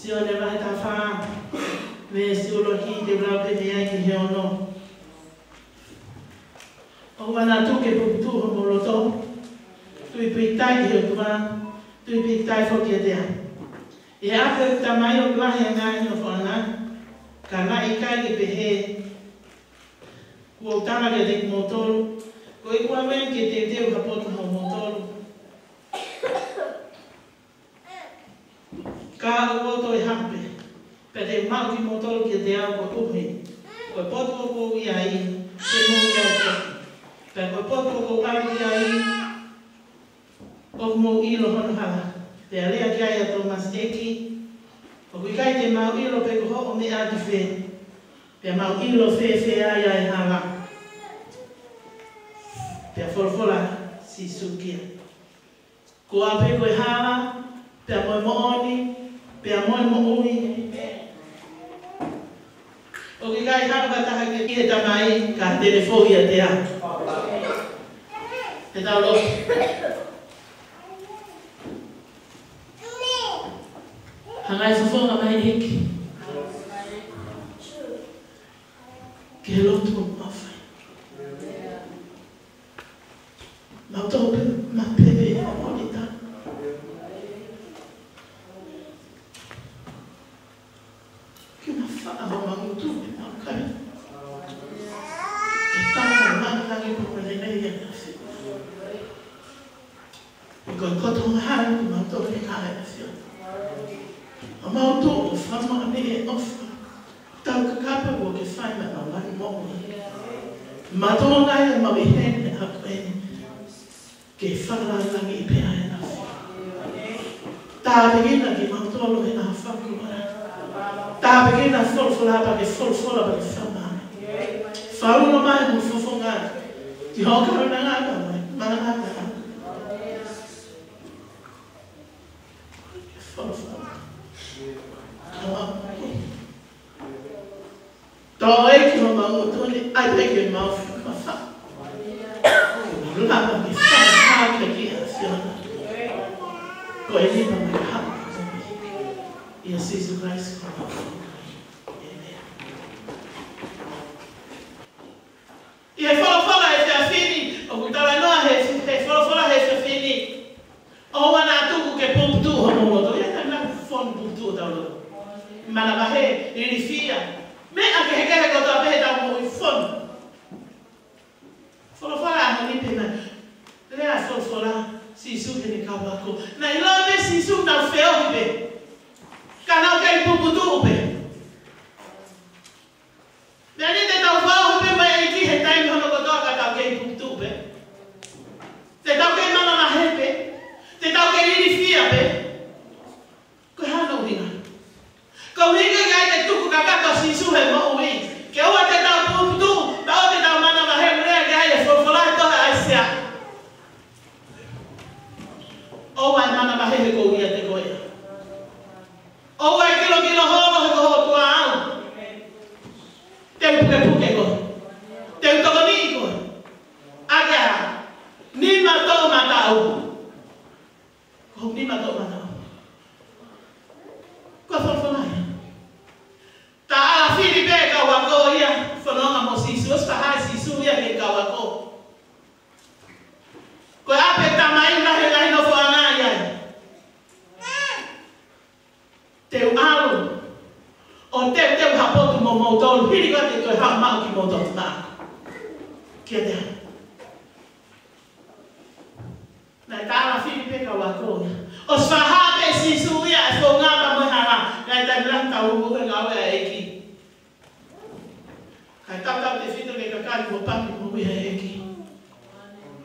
Si on ne va ta femme, mais sur le qui développe bien qui est en nom. On va na tout que pour tout mon loto. Tu peux tailler le grand, tu peux tailler faut qu'il y ait. Et après ta maille au grand et na no fona, kana ikai que pehe. Ou tama que de motor, ou igualmente que te deu rapor com motor. Cada outro é rápido. Pede mal de motor que de água corre. O potro vou ir aí, se não ir. Pede o potro vou ir aí. O mo ilo honhala. Te ali aqui aí a Thomas Eki. O que cai de mal ilo pego o me a de fe. Pe mal ilo fe aí aí hala. Pe forfola si sukia. Ko a pego e hala. Pe mo mooni. Pe amor mo ui. O que cai hanga taha que ia tamai ka telefone ia te a. Te tau lo. Hangai fofonga mai hiki. Que lotu mafai. Ma tope ma pebe monita. Que ma fa ma mutu ma kai. E tanga ma ngai ko le nei ya. E ko koto ha ma tope kai na fio. A mauto o fama ne ofa. Tau ka kapa o ke whai na wani mo. Matona ia mawihene a koe. Ke whakarangi I pēa e na whi. Tāpekina ki mautolo e na whakuara. Tāpekina wholwholapa ke wholwhola ke whamane. Whauna mai mo whawhonga. Ti hokaro na ngāka mai. Mana ngāka. Wholwhola. Tō e ki o mau tōni, ai peke mau whakawha. Lapa ki whakawha ki a whiona. Ko e lipa mai hapa tōni. I a Sisu Christ ko mau. I e whalawhala e whia whini, o kutara noa he whalawhala he whia whini. O wana tuku ke pumputu ho momoto, ia kai nā whonu pumputu o tau. Mana mahe, iri fia. Me a ke heke ko ta pehe tau mo I whonu. Whalawhala a honi pena. Lea whalawhala Sisu ke ni kawako. Na I loa me Sisu nau wheo hipe. Ka nau kei pumputu upe. Mea ni te tau whao hipe mai e ki he taimi hono kotoa ka tau kei pumputu upe. Te tau kei mana mahe pe. Te tau kei iri fia pe. Koe hana uhinga. Kau hinga gai te tuku kakato Sisu he mo ui. Ke ua te tau pumputu, ba o te tau mana mahe mrea gai e whalawhala e toha ai sea. O ai mana mahe he kou ia te koea. O ai kilo horo he koho tua au. Te puke ko. Te utokoni ko. Agea. Nima tō mata au. Ko nima tō mata au. Ko whalawhala ia. Ta ala whiri pē ka wako ia. Whanonga mo Sisu. Osta hai Sisu ia ke ka wako. Ko ape tamai lahi no whanā iai. Teu alu. O teu hapotu mo mautolu. Hiri ka te toi hau mau ki mautolu mā. Kia te hau. Nai ta ala whiri pē ka wako ia. O swahape Sisu ia e whongata mo hana. Nai ta milanta ugu e ngawe a eki. Kai tau te whito ke kakari mo paki mo ui a eki.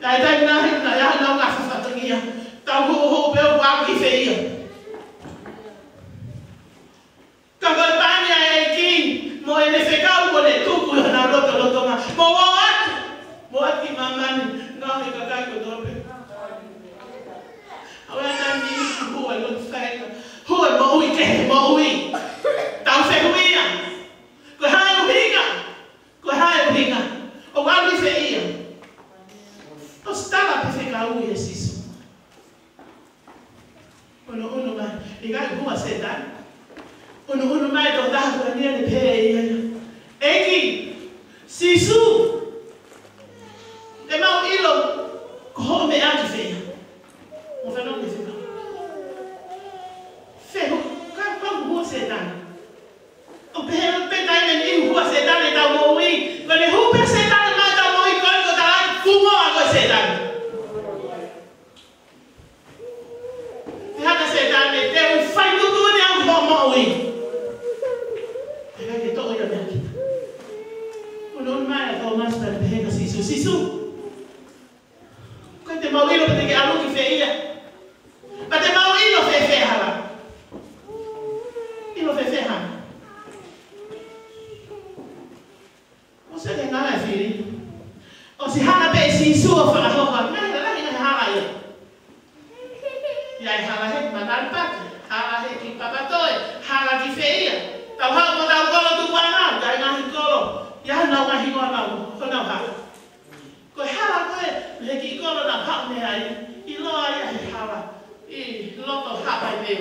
Nai ta minahi na ia nau ngā whawhatangia. Tau hu peo waki whia. Kakoi pani a eki. Mo e ne whekau mo ne tuku i hana roto ngā. Mo o atu. Mo ati mamani. Ngā he kakari ko tope. Awe ta mi hua I lotu whaeka. Hua mo ui kehe mo ui. Tau whekuia. Koe hae uhinga. Koe hae uhinga. O wali whia. O stala pe whekau I e Sisu. Ono mai. I gai hua se tani. dah tu ni ni pay. Eki sisu. Te mau ilo ko me ati fe. Mo fa no ni fe. Fe ka mo se dan. O pe dai ni hu se dan e da mo wi. Ko le hu pe se dan ma da mo i ko da ku mo a se dan. Te ha se dan e te u fai no tu ni a mo wi. Te ke to o ya me. Non mai a mas per pega sisu. Quando te mau ilo perché a lui feia. Ma te mau ilo fe hala. Ilo fe hala. O se te ngala fili. O si hala pe sisu o fa ho ha. Na ina hala ia. Ia hala he manal pat. Hala he ki papatoe. Hala ki feia. Tau ha mo dau kolo tu pana. Dai na hi kolo. Ya na nga hi ngona ko na ha ko hala ko le ki ko na ha me ai I lo ai hala I lo to ha bai me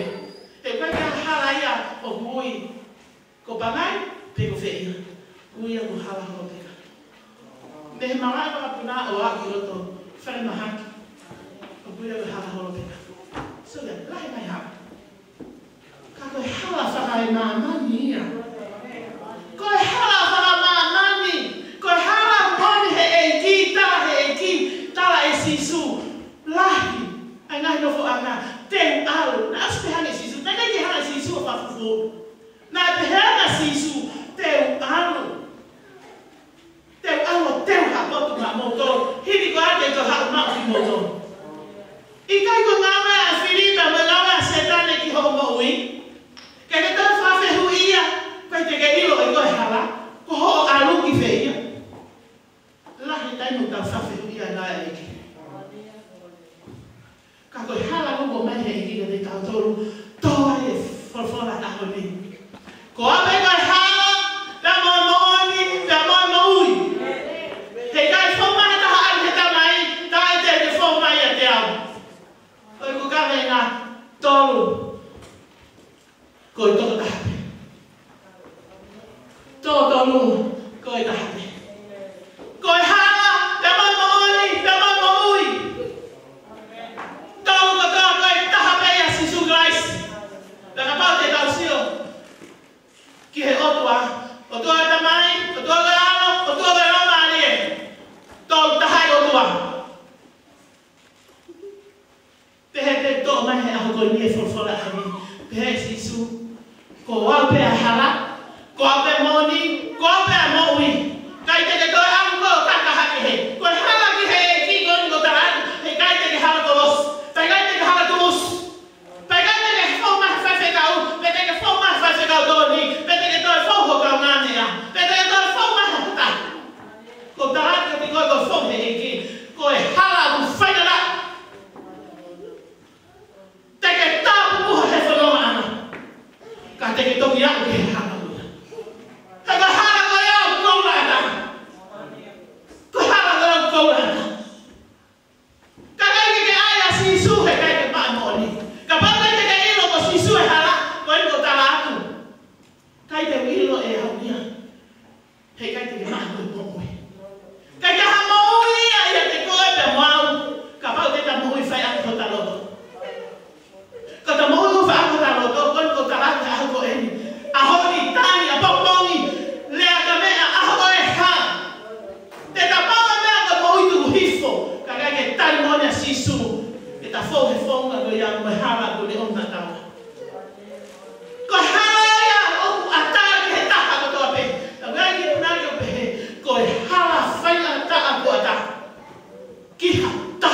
e ka hala ya o mui ko banai pe ko fe ui ko hala ko te me mara ka puna o a ki lo to fa na ha ko ui ko hala ko te so le lai mai ha ka ko hala fa ai na mani ya ko hala fa ko hala moni he eki tala e sisu lahi anga no fo anga te alu na aspe hanga sisu na ke hanga sisu fa fu na te hanga sisu te alu te ha ko tu ma moto hidi ko ade ko ha ma fi moto I kai ko ngama a filita ma ngama setane ki ho mo wi ke ke ta fa fe hu ia ko te ke ilo ko hala ko ho alu ki fe ia la gente no ta fa fe ia na eki ka ko hala no mai he ki de ta toru to e for la ta ho ni ko ame ka hala ta mo oni ta mo ui he ka fo ma ta ha al ta mai ta te fo ma ia te au o ko ka venga toru ko to ta toru ko ta ko hala ta mo ui tau ka ka ta ha pe ya sisu grais da ka pa te tau sio ki he otua ta mai otua ga alo otua ga alo mali e tau ta hai otua te he te to mai he a ko ni fo fo la ni pe sisu ko wa pe hala ko pe moni ko pe mo ui kai te to am ko ka ha he ko hala ki he ki go ni go ta he kai te hala ko los pegai te hala ko los pegai te fo ma fa fe ka u pe te fo ma fa fe ka do ni pe te to fo ho ka na ni ya pe te to fo ma ta ko ta ke te go fo he ki ko hala ku fa na te ke ta pu he fo no ana ka te ke to ki ya ke hala ta ga hala ko ya ko la ta ko hala ko la ta kagai ke aya sisu he kai ke pa moni ka pa ke ke ilo ko sisu he hala ko ni ko tala tu kai te ilo e ha dia he kai te ma ko ko kai ke ha mo ia ia te ko e pe mau ka pa te ta mo i fai a ko ta lo ka ta mo ko fa ko ta lo ko ni ko tala ka ko e a ho ni tani a pa pongi le a ka me a ho e ha te ta pa me a ko i tu hifo kagai ke tali mo ni sisu e ta fo he fonga do ya mo hala do le on ta ko hala ya o ata ke ta ha ko pe ta ga ki na yo pe ko hala fa ya ta ko ata ki ha ta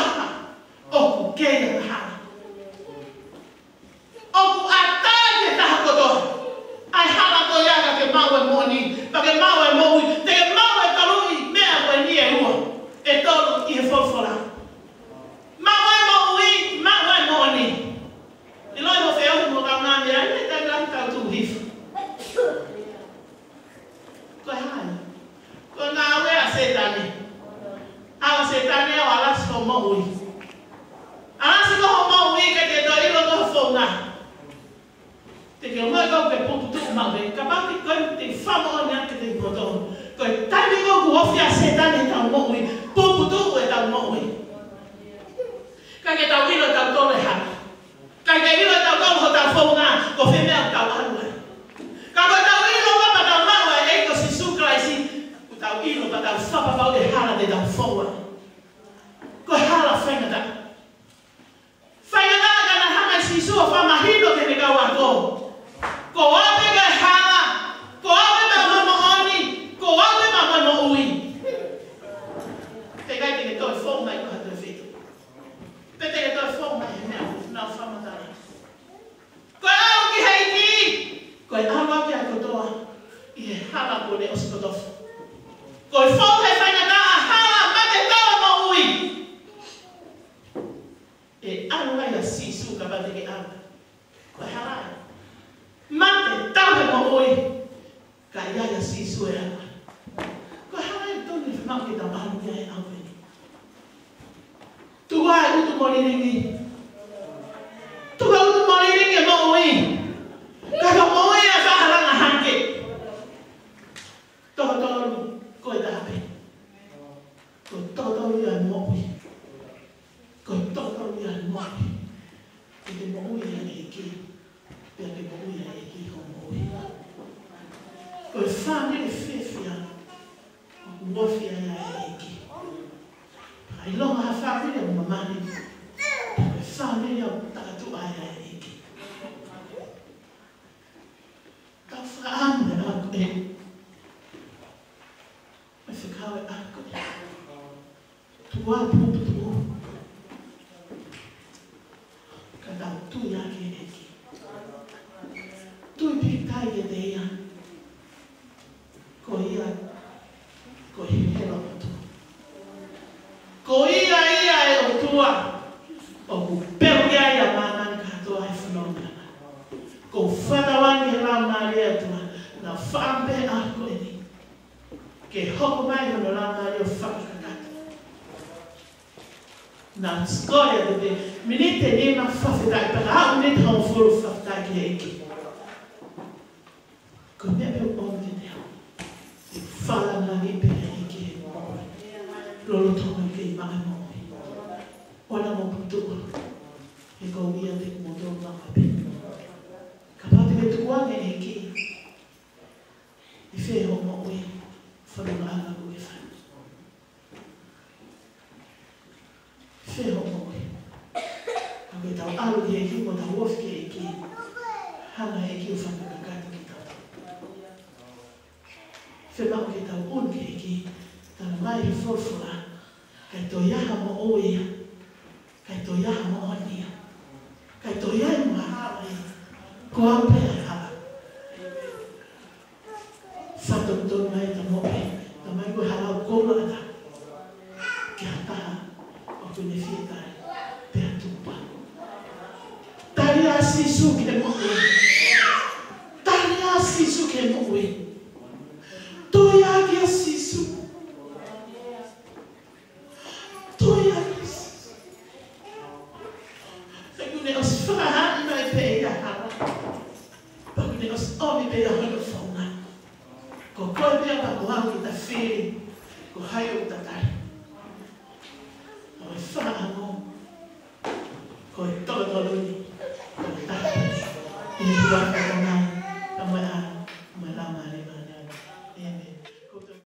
o ku ke ya ha o ku ata ke ta ko do ai hala ko ya ke ma wa mo ni pa ke ma wa mo te ma wa ta lu me a wa ni e ru e to ki fo fo la ma wa mo ni ni lo mo fe o mo ka na ni ai te ta ta tu hif ko hai ko na we a setani a la so mo ui ala si ko mo ui ke te do ilo ko fo na te que o mai kau ke puputu mawe, ka pati koe te whamo ni ake te koto. Koe tani ko kuofia setane tau moui, puputu e tau moui. Ka ke tau ilo tau tole hana. Ka ke ilo tau tau ho tau whaunga, ko whemea tau anua. Ka koe tau ilo wapa tau maua e ko si sukraisi, ku tau ilo pa tau whapapau e hala te tau whaua. Koe hala whaingata. Whaingata kana hanga si sua whamahino te me kau ako. Ko ape ka hala, ko ape ma mama oni, ko ape ma mama ui. Te kai te ke toi whaunga i ko hatu e whitu. Te te ke toi whaunga i mea, nau whamatara. Koe au ki heiki, koe au aki a kotoa, i he hala kone o si kotofu. Koe whau he whaingata a hala, mate tawa ma ui. E anu ai a sisu ka pate ke au. Koe harai. Mate tau he ma ui. Ka ia a sisu e au. Koe harai tonu i whamau ki tau anu kia e au veni. Tua e utu moriringi. Tua utu moriringi e ma ui. Ka ma ui a whaharanga hanke. Toka tonu koe tape. Koe toto i a ma ui. Koe toto i a ma ui. E te ma ui a eki. Pea te ma ui a eki ho ma ui. Koe whane e whiwhia. O kuofia i a eki. Ai longa ha whawhine o mamani. Koe whane o takatu ai a eki. Tau whaame a koe. Me whikawe a koe. Tua puputu. Ka tau tui ake eki. Tui pikai e te ia. Ko ia. Ko hihelo atu. Ko ia e o tua. O ku pero ia ia mana ka toa e whanonga. Ko whanawangi e lau nari atua. Na whampe a koe ni. Ke hoko mai hono lau nari o whakakata. Na skoia de te minite ni ma whawhetai. Paka hau ni tau furu whawhetai ki eki. Ko nepe o onke te hau. Te whala ni pere eki e mōi. Lolo tonga ke i mai mōi. Ona mo putu. E ko ia te kumoto ngā pe. Ka pati me tuange eki. I wheho mōi. Whanunga anga ku e whai. Wheho mōi. Ka koe tau alu ki eki mo tau ofi ki eki. Hanga eki o whanakakata ki tau. Whenau ki tau un ki eki. Tana mai he whorwhora. Kai to iaha mo oia. Kai to iaha mo onia. Kai to iai mo hawa i. Ko ape a hawa. Whatom tonu mai ta mope. Ta mai koe harau koula ata. Ki hataha. O kune whietai. Pea tupa. Tari a sisu ke moe. Tari a sisu ke moe. Toi a ki a sisu. Toi a ki a sisu. Whakune os whakahani mai pe i a hara. Whakune os omi pe i a hono whaunga. Ko koe mea pa ko hau ki ta whiri. Ko hai o ta tai. O e whakahano. Ko e toka toluni. Ko e tahi. I ni tuaka.